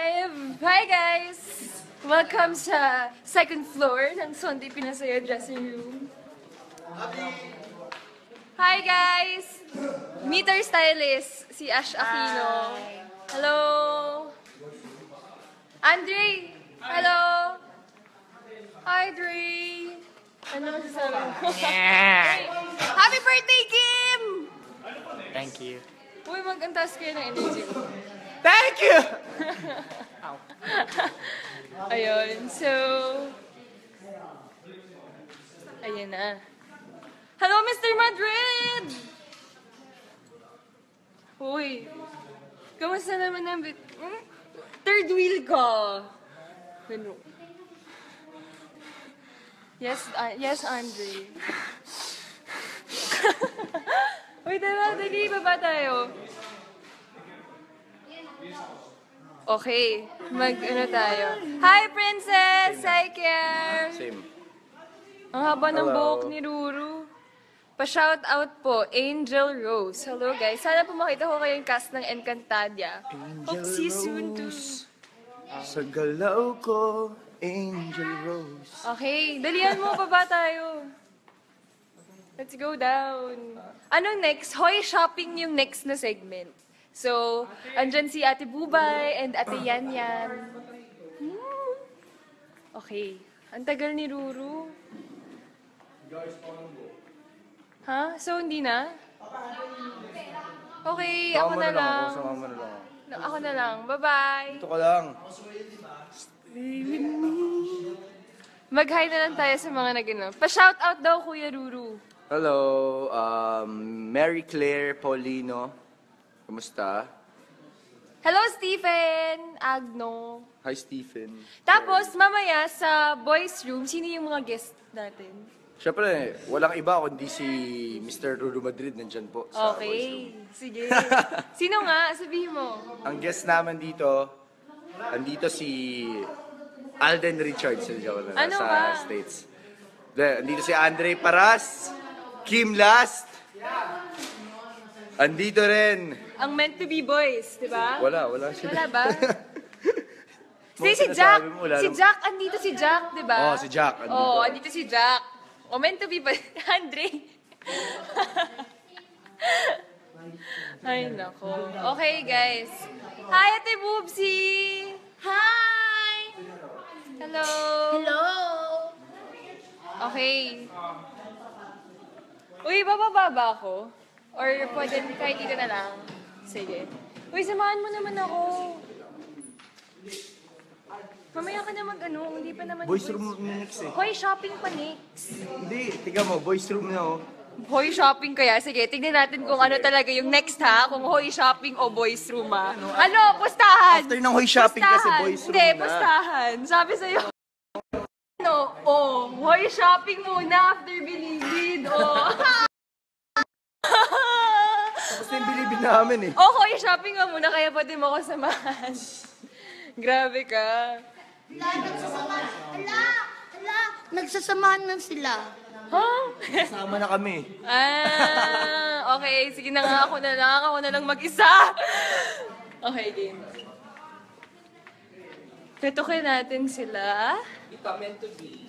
Live! Hi guys! Welcome sa second floor ng Sunday Pinasaya dressing room. Hi guys! Meet our stylist, si Ash Aquino. Hello! Andre! Hello! Hi, Dre! Ano masasabi mo? Happy birthday, Kim! Thank you. Uy, mag-antas kayo ng energy ko. Thank you! Ayun, so... Ayan na. Hello, Mr. Madrid! Uy, kamusta naman ang third wheel ka? Ano? Yes, yes, Andre. Uy, dali, baba tayo. Okay, ano tayo. Hi, Princess! Hi, Care! Same. Ang haba ng buhok ni Ruru. Pa-shout out po, Angel Rose. Hello, guys. Sana po makita ko kayong cast ng Encantadia. Hope see you soon, too. Sa galaw ko, Angel Rose. Okay, dalihan mo, baba tayo. Let's go down. Anong next? Hoy Shopping yung next na segment. So, andyan si Ate Bubay and Ate Yan Yan. Okay. Ang tagal ni Ruru. Ha? So, hindi na? Okay, ako na lang. Ako na lang. Bye-bye. Ito ka lang. Mag-hi na lang tayo sa mga nag-ano. Pa-shoutout daw, Kuya Ruru. Hello, Mary Claire Paulino. Kumusta? Hello, Stephen Agno. Hi, Stephen. Tapos, mamaya sa boys room, sino yung mga guest natin? Siyempre, walang iba kundi si Mr. Ruru Madrid nandyan po sa Okay, sige. Sino nga? Sabihin mo. Ang guest naman dito, andito si Alden Richards Ano sa ba? States. Andito si Andre Paras, Kim Last. Andito rin. Ang meant to be boys, di ba? Wala sila. Wala ba? Mga Si Jack. sinasabi mo, wala Si naman. Jack, andito si Jack, di ba? Oo, si Jack, andito. Oo, andito si Jack. O, meant to be boys. Andre. Ay, nako. Okay, guys. Hi, Ate Boobsy! Hi! Hello! Hello! Okay. Uy, bababa ba ako? Or pwede kahit dito na lang? Sige. Uy, samahan mo naman ako. Mamaya ka na mag-ano, hindi pa naman... Boys room next eh. Hoy, shopping pa next. Hindi, tiga mo, boys room na oh. Hoy, shopping kaya? Sige, tignan natin kung ano talaga yung next ha. Kung hoy shopping o boys room ha. Ano? Pustahan! After ng hoy shopping kasi boys room Hindi, na. pustahan. Sabi sa'yo. Ano? Oh, hoy shopping muna after bilibid. Oh. Tapos na yung bilibid namin eh. Oh, hoy shopping nga muna kaya pwede mo ako samahan. Grabe ka. Nagsasamahan na sila. Huh? Sama na kami. Okay. Sige na nga, ako na lang mag-isa. Okay, game. Tutukin natin sila. Ito, meant to be.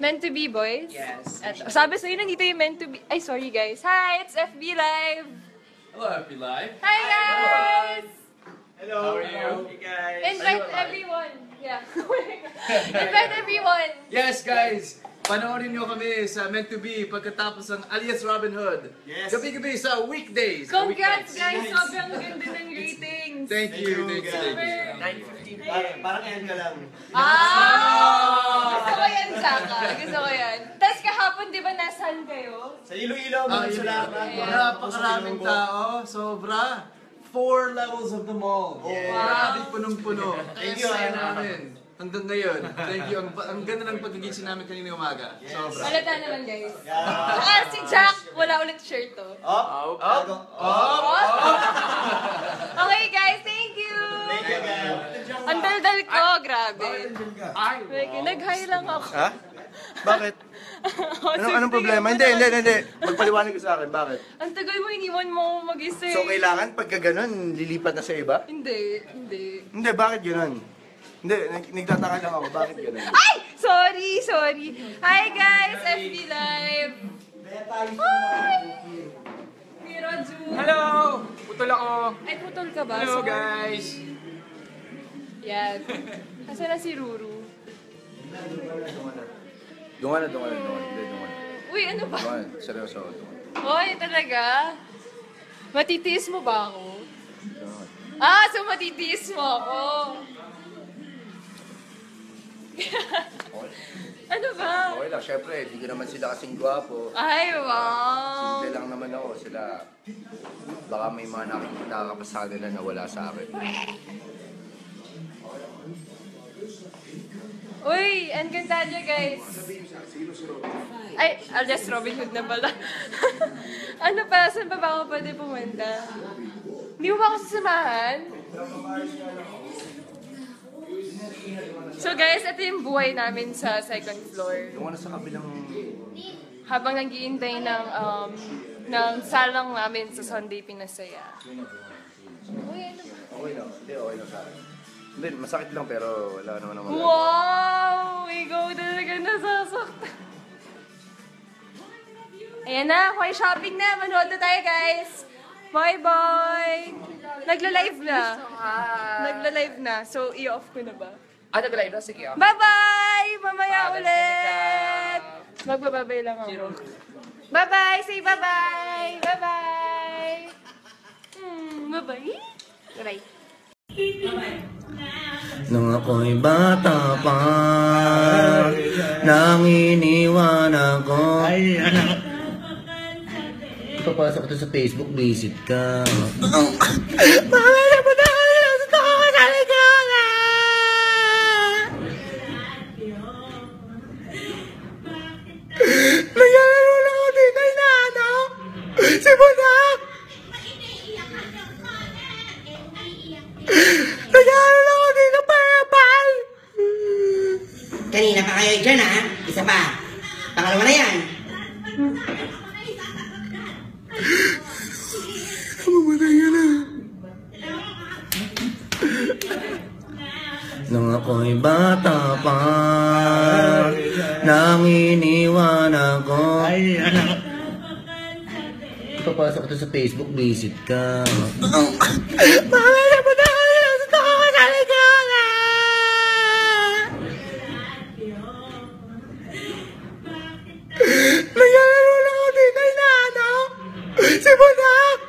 Meant to be, boys? Yes. Eto. Sabi sa'yo, nandito yung meant to be. Ay, sorry guys. Hi, it's FB Live. Hello, Happy Life. Hi, guys! Hello. How are you? Hey, guys. Invite everyone. Yeah. Invite everyone. Yes, guys. Panoorin nyo kami sa Meant to Be pagkatapos ng Alias Robin Hood. Yes. Gabi-gabi sa weekdays. Congrats, guys. Sobrang ganda ng ratings. Thank you. Thank you. Parang yan ka lang. Gusto ko yan, Saka. Gusto ko yan. Tapos kahapon, di ba, nasaan kayo? Sa Iloilo, mga salamat. Napakaraming tao. Sobra. 4 levels of the mall. Grabe, punong-puno. Thank you. Namin. Hanggang ngayon. Thank you. Ang ganda ng pagkagising namin kanina umaga. Sobra. Halata naman, guys. Saka si Jack, wala ulit shirt to. Okay, guys. Thank you. Thank you, guys. Ang dal-dal ko. Grabe. Ay, Nag-hi lang ako. Ha? Bakit? Anong problema? Hindi. Magpaliwanag ka sa akin, bakit? Ang tagal mo, iniwan mo ako mag-isa. So, kailangan pagka ganun, lilipat na sa iba? Hindi. Hindi, bakit ganun? Hindi, nagtataka lang ako, bakit ganun? Ay! Sorry. Hi guys, FB Live. Hi! Mira June. Hello! Putol ako! Ay, putol ka ba? Hello Sorry. guys! Yan. Nasaan na si Ruru? Dungan na. Uy, ano ba? Seryoso. Hoy, talaga? Matitiis mo ba ako? So matitiis mo ako. Ano ba? Okay lang, syempre, hindi ko naman sila kasing gwapo. Ay, wow. Simple lang naman ako, sila. Baka may mga nakikita ka pa sa kanila na wala sa akin. Uy, ang ganda niya, guys. Ay, alias Robin Hood na pala. Ano pa? Saan pa ba ako pwede pumunta? Hindi mo ba ako sasamahan? So guys, ito yung buhay namin sa second floor. Dungan na sa kabilang... Habang nag-iintay ng salang namin sa Sunday Pinasaya. Uy, ano ba? Okay lang sa akin. Hindi, masakit lang pero wala naman naman. Wow! Ikaw talaga nasasaktan. Ayan na, may shopping na. Manood na tayo, guys. Bye-bye! Nagla-live na. So, i-off ko na ba? Nag-live na? Sige. Bye-bye! Mamaya ulit! Magbababay lang ako. Bye-bye! Say bye-bye! Bye-bye! Bye-bye! Bye-bye! Nung ako'y bata pa, nang iniwan ako. Papasok ito sa Facebook, visit ka. Mamaya po na kami lang sa tako sa ligala. Naglalaro lang ako dito, inaano. Si Budak. Naglalaro lang ako dito, parapal. Kanina pa kayo dyan, ha? Isa pa. Pangalawa na yan. Mamatay ka na. Nung ako'y bata pa, nang iniwan ako. Papasok ito sa Facebook, visit ka. Mamaya po na kami lang sa tako sa ligala. Naglalaro lang ako dito, inaano. Si Budak.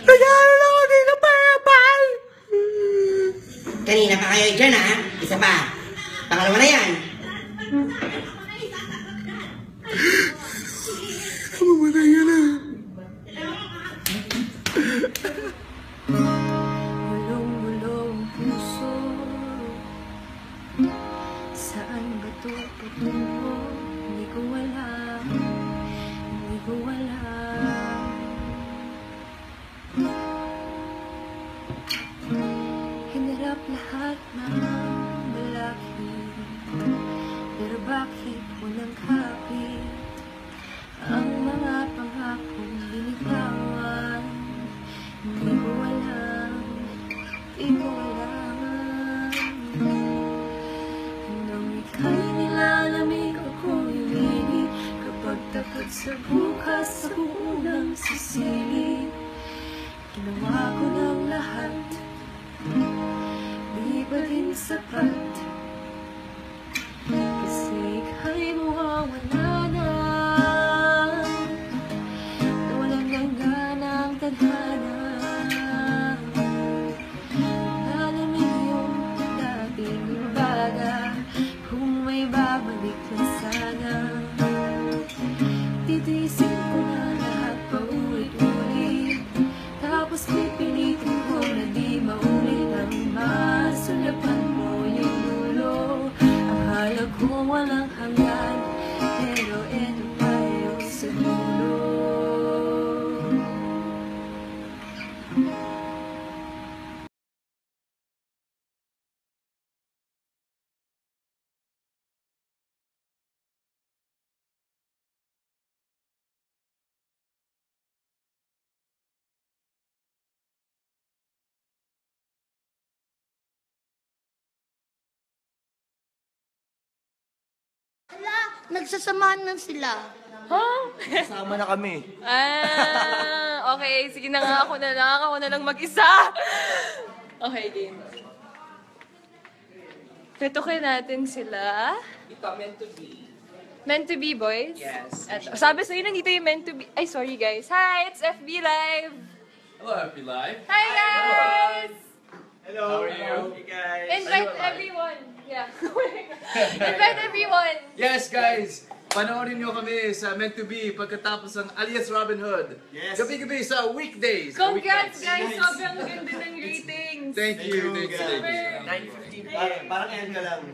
Naglalaro lang ako dito, parapal. Kanina pa kayo dyan, ha? Isa pa. Pangalawa na yan. Mamatay ka na. Bulong-bulong puso, saan ba ito patungo? Hindi ko alam. Hinarap lahat ng balakid, pero bakit walang kapit ang mga pangakong binitawan? Hindi ko alam. Nung ika'y nilalamig ako'y uminig, kapag takot sa bukas ako unang sisili. Ginawa ko ng lahat, di ba din sapat? Kasi ika'y mawawala nagsasamahan na sila. Huh? Sama na kami. Okay. Sige na nga, ako na lang mag-isa. Okay, game. Tutukin natin sila. Ito, meant to be. Meant to be, boys? Yes. Eto. Sabi sa'yo, nandito yung meant to be. Ay, sorry guys. Hi, it's FB Live. Hello, Happy Life. Hi, guys! Hello. How are you? Hey guys. Invite everyone. Yeah. Invite everyone. Yes, guys! Panoorin nyo kami sa Meant to Be pagkatapos ng Alias Robin Hood. Yes. Gabi-gabi sa weekdays. Congrats, weeknights. guys! Sobrang ganda ng ratings. Thank you. Thank you, Thank you. 9:15. Parang yan ka lang.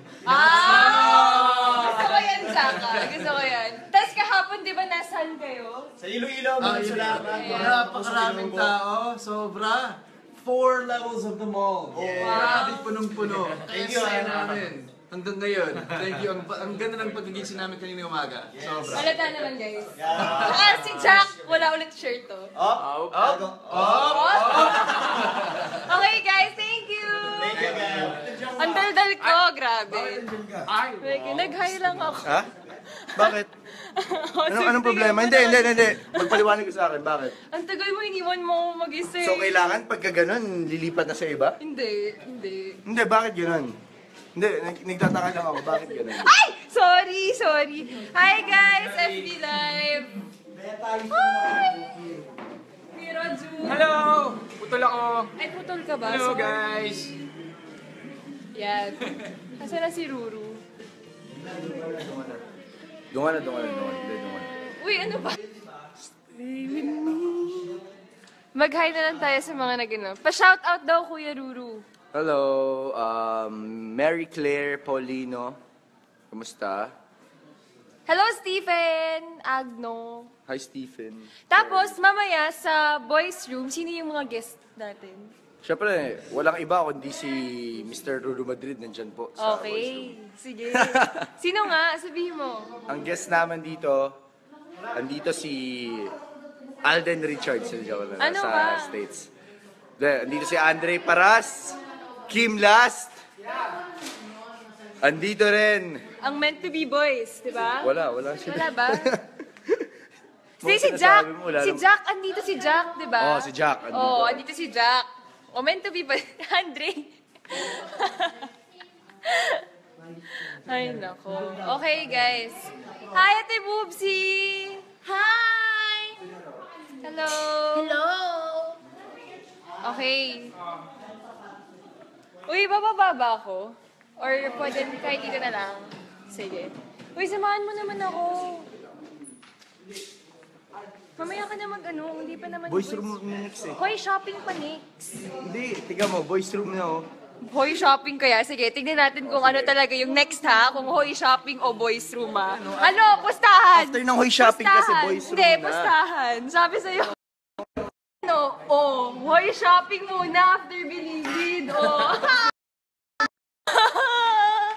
Gusto ko yan, Zaka. Gusto ko yan. Tapos kahapon, di ba, nasaan kayo? Sa Iloilo, Mansulara. Napakaraming tao. Sobra. 4 levels of the mall. Grabe, punong-puno. Thank you, Saya namin. Hanggang ngayon. Thank you. Ang ganda ng pagkagising namin kanina umaga. Sobra. Halata naman, guys. Si Jack, wala ulit shirt, to. Okay, guys, thank you! Thank you, guys. Ang daldal ko, grabe. Nag-hi lang ako. Ha? Bakit? Anong problema? Hindi. Magpaliwanag ko sa akin. Bakit? Ang tagal mo, iniwan mo ako mag-isa. So, kailangan pagka ganun, lilipat na sa iba? Hindi. Hindi, bakit ganun? Hindi, nagtataka lang ako. Bakit ganun? Ay! Sorry. Hi, guys! FB Live. Hi! Mira, June. Hello! Putol ako. Ay, putol ka ba? Hello, Sorry. guys. Yan. Nasaan na si Ruru? Dungan na. Uy, ano ba? Mag-hi na lang tayo sa mga nag-ano. Pa-shoutout daw, Kuya Ruru. Hello, Mary Claire Paulino. Kumusta? Hello, Stephen Agno. Hi, Stephen. Tapos, mamaya sa boys room, sino yung mga guest natin? Siyempre, walang iba kundi si Mr. Ruru Madrid nandyan po sa voice room. Okay, sige. Sino nga? Sabihin mo. Ang guest naman dito, andito si Alden Richards Ano sa ba? States. Andito si Andre Paras, Kim Last. Andito rin. Ang meant to be boys, di ba? Wala sila. Wala ba? Mga Si Jack. sinasabi mo, wala Si naman. Jack, andito si Jack, di ba? Oo, si Jack, andito. Oo, andito si Jack. O, meant to be boys. Andre. Ay, nako. Okay, guys. Hi, Ate Boobsy! Hi! Hello! Hello! Okay. Uy, bababa ba ako? Or pwede kahit dito na lang? Sige. Uy, samahan mo naman ako. Mamaya ka na mag-ano, hindi pa naman Boys room next eh. Hoy, shopping pa next. Hindi, tiga mo, boys room na oh. Hoy, shopping kaya? Sige, tignan natin kung ano talaga yung next ha. Kung hoy shopping o boys room ha. Ano, pustahan! After ng hoy shopping kasi Pustahan. boys room Hindi, na. pustahan. Sabi sa'yo. Ano, hoy shopping muna after bilibid.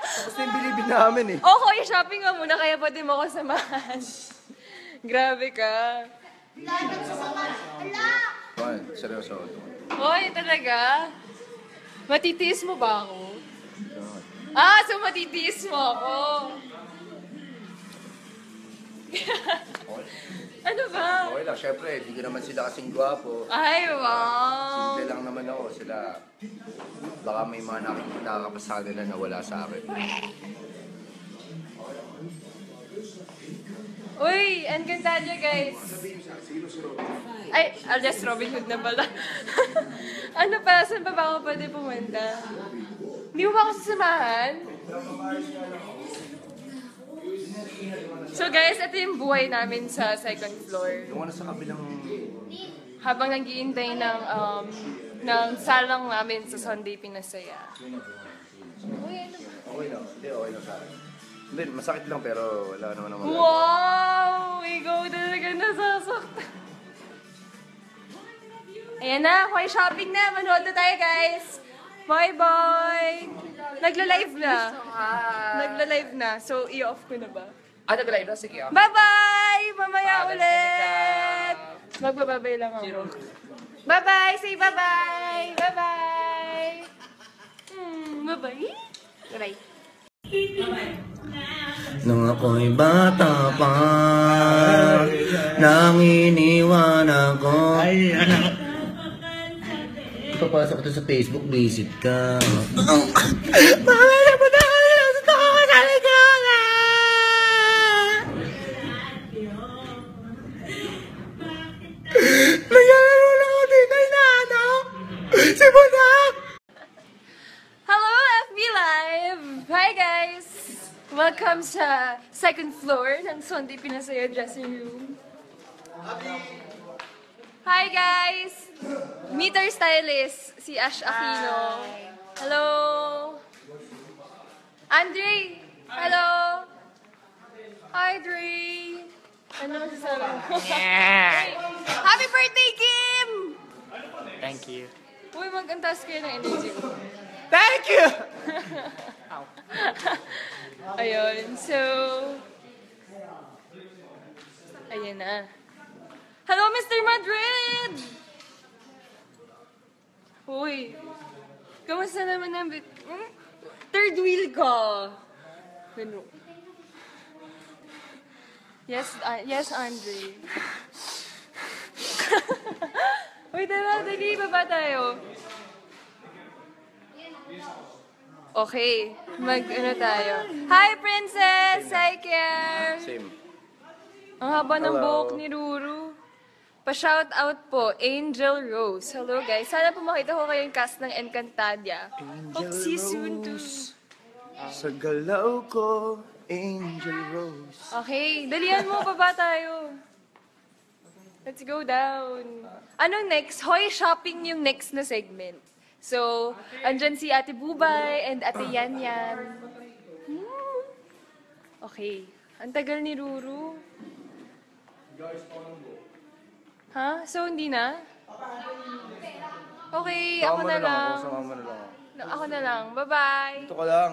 Tapos na yung bilibid namin eh. Hoy shopping ka muna kaya pwede mo ako samahan. Grabe ka. Wala, nagsasamahan. Wala! Seryoso. Hoy, talaga? Matitiis mo ba ako? So matitiis mo ako. Ano ba? Okay lang, syempre, hindi ko naman sila kasing gwapo. Ay, wow. Simple lang naman ako. Sila, baka may mga nakikita ka pa sa kanila na wala sa akin. Uy, ang ganda niya, guys. Ay, just Robin Hood na pala. Ano pa? Saan pa ba ako pwede pumunta? Hindi mo ba ako sasamahan? So guys, ito yung buhay namin sa second floor. Yung ano sa kabilang... Habang nag-iintay ng salang namin sa Sunday Pinasaya. Uy, ano ba? Okay lang. Hindi, okay lang sa akin. Hindi, masakit lang pero wala naman naman. Wow! Ikaw talaga nasasaktan. Ayan na, may shopping na. Manood na tayo, guys. Bye-bye! Nagla-live na. Nagla-live na. So, i-off ko na ba? Nag-live na? Sige ako. Bye-bye! Mamaya ulit! Magbababay lang ako. Bye-bye! Say bye-bye! Bye-bye! Bye-bye! Bye-bye! Nung ako'y bata pa, nang iniwan ako. Ay, anak. Papasok ito sa Facebook, visit ka. Mamaya mo na kami lang sa toko sa ligala. Nagyalaro lang ako dito, inaano. Si Budak. Hello, FB Live! Hi guys! Welcome sa second floor ng Sunday Pinasaya dressing room. Hi guys! Meet our stylist, si Ash Aquino. Hello! Andre! Hello! Hi, Dre! Ano masasabi mo? Happy birthday, Kim! Thank you. Uy, mag-antas kayo ng energy ko. Thank you! Ayun, so... Ayan na. Hello, Mr. Madrid! Uy, kamusta naman ang third wheel ka? Ano? Yes, Andre. Uy, dali, baba tayo. Okay, ano tayo? Hi, Princess! Hi, Care! Same. Ang haba ng Hello. buhok ni Ruru. Pa-shoutout po, Angel Rose. Hello, guys. Sana po makita ko kayong cast ng Encantadia. Hope see you soon, too. Sa galaw ko, Angel Rose. Okay, dalihan mo, baba tayo. Let's go down. Anong next? Hoy, shopping yung next na segment. So, andyan si Ate Bubay and Ate Yan Yan. Okay. Ang tagal ni Ruru. Ha? So, hindi na? Okay, ako na lang. Sama mo na lang. Ako na lang. Bye-bye. Ito ka lang.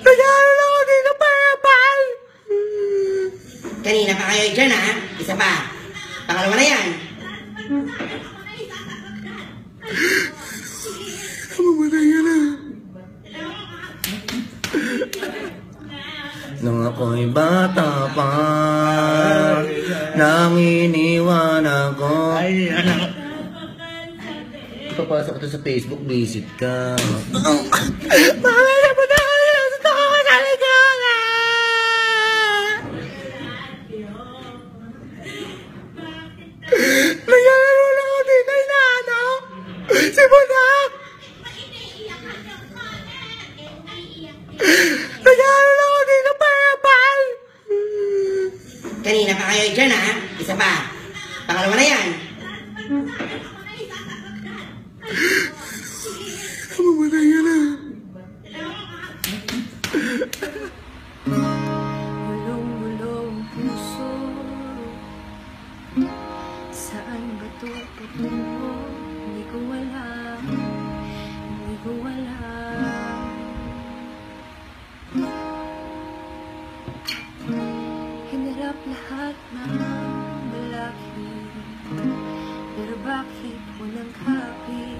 Nagyalaro lang ako dito, parapal. Kanina pa kayo dyan, ha? Isa pa. Pangalawa na yan. Mamatay ka na. Nung ako'y bata pa, nang iniwan ako. Ay, anak. Papasok ito sa Facebook, visit ka. Mamaya mo na kami lang sa toko sa ligala. Nagyalaro lang ako dito, inaano. Si Budak. Nagyalaro lang ako dito, parapal. Kanina pa kayo dyan, ha? Isa pa. Pangalawa na yan. Mamatay ka na. Hulong-hulong puso, saan ba ito patungo? Hindi ko alam, hindi ko alam. Hinarap lahat ng balakid, pero bakit walang kapit?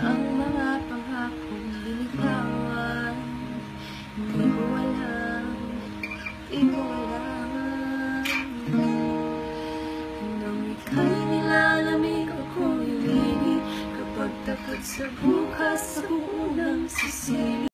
Ang mga pangakong binitawan, hindi ko alam, hindi ko alam. Nung ika'y nilalamig ako'y uminig, kapag takot sa bukas, ako unang sisili.